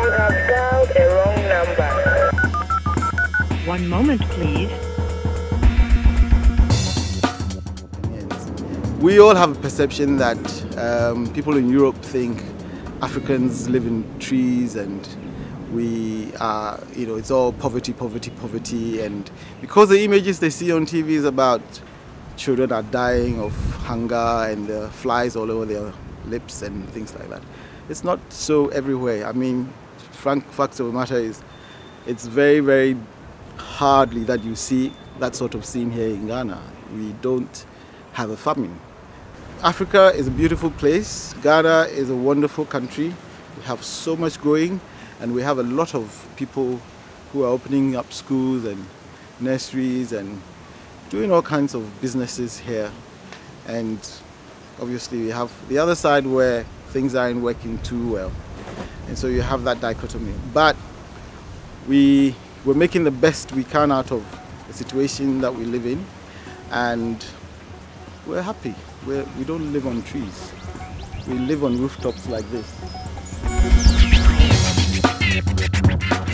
You have dialed a wrong number. One moment, please. We all have a perception that people in Europe think Africans live in trees and we are, it's all poverty, poverty, poverty. And because the images they see on TV is about children are dying of hunger and the flies all over their lips and things like that. It's not so everywhere. I mean, fact of the matter is, it's very, very hardly that you see that sort of scene here in Ghana. We don't have a famine. Africa is a beautiful place. Ghana is a wonderful country. We have so much going, and we have a lot of people who are opening up schools and nurseries and doing all kinds of businesses here. And obviously we have the other side where things aren't working too well. And so you have that dichotomy. But we're making the best we can out of the situation that we live in, and we're happy. We don't live on trees. We live on rooftops like this.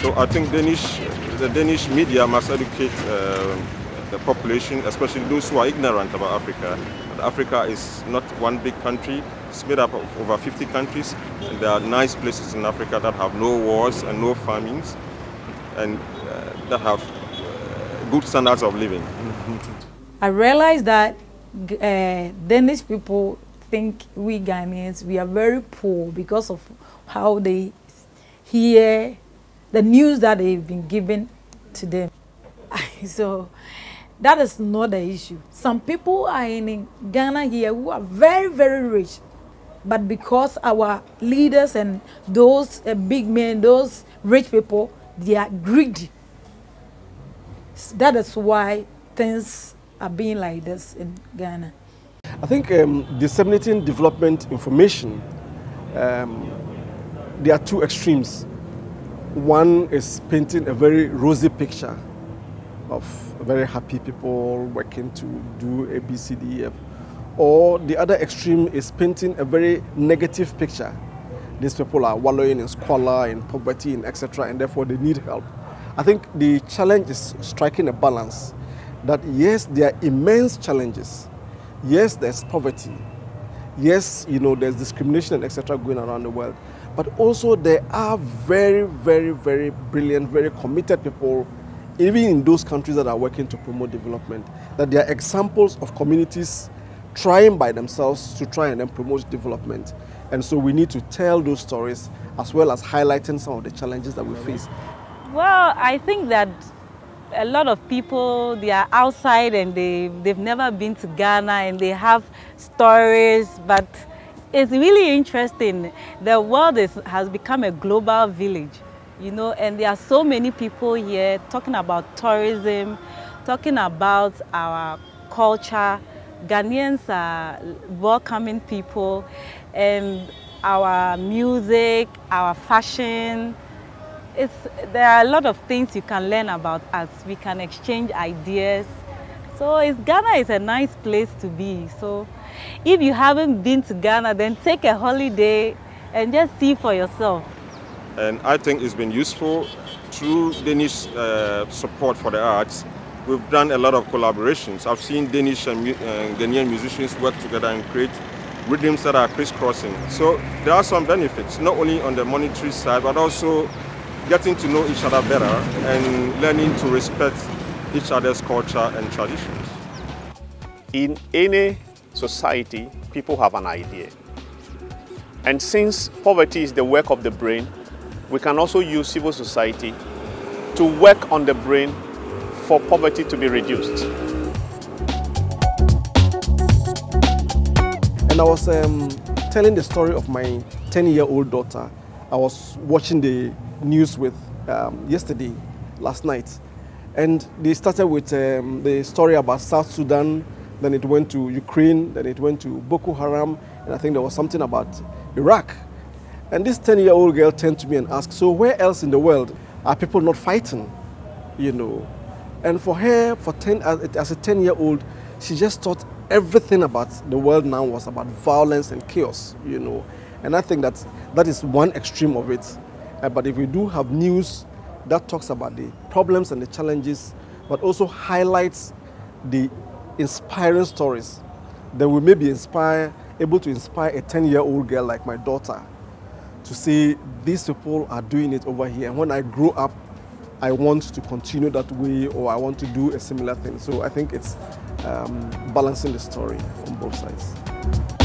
So I think the Danish media must educate the population, especially those who are ignorant about Africa. That Africa is not one big country. It's made up of over 50 countries. And there are nice places in Africa that have no wars and no famines, and that have good standards of living. I realized that Danish people think we Ghanaians, we are very poor because of how they hear the news that they've been given to them. So that is not the issue. Some people are in Ghana here who are very, very rich, but because our leaders and those big men, those rich people, they are greedy. That is why things are being like this in Ghana. I think disseminating development information, there are two extremes. One is painting a very rosy picture of very happy people working to do A, B, C, D, F. Or the other extreme is painting a very negative picture. These people are wallowing in squalor, in poverty, and etc., and therefore they need help. I think the challenge is striking a balance that yes, there are immense challenges. Yes, there's poverty. Yes, there's discrimination and etc. going around the world. But also there are very, very, very brilliant, very committed people, even in those countries that are working to promote development, that they are examples of communities trying by themselves to try and then promote development. And so we need to tell those stories as well as highlighting some of the challenges that we face. Well, I think that a lot of people, they are outside and they've never been to Ghana and they have stories, but it's really interesting. The world has become a global village, and there are so many people here talking about tourism, talking about our culture. Ghanaians are welcoming people, and our music, our fashion. There are a lot of things you can learn about us. We can exchange ideas. So Ghana is a nice place to be. So if you haven't been to Ghana, then take a holiday and just see for yourself. And I think it's been useful through Danish support for the arts. We've done a lot of collaborations. I've seen Danish and Ghanaian musicians work together and create rhythms that are crisscrossing. So there are some benefits, not only on the monetary side, but also getting to know each other better and learning to respect each other's culture and traditions. In any society, people have an idea. And since poverty is the work of the brain, we can also use civil society to work on the brain for poverty to be reduced. And I was telling the story of my 10-year-old daughter. I was watching the news with last night, and they started with the story about South Sudan, then it went to Ukraine, then it went to Boko Haram, and I think there was something about Iraq. And this 10-year-old girl turned to me and asked, so where else in the world are people not fighting, And for her, as a 10-year-old, she just thought everything about the world now was about violence and chaos, And I think that is one extreme of it. But if we do have news that talks about the problems and the challenges, but also highlights the inspiring stories, then we may be able to inspire a 10-year-old girl like my daughter to say, these people are doing it over here. And when I grow up, I want to continue that way, or I want to do a similar thing. So I think it's balancing the story on both sides.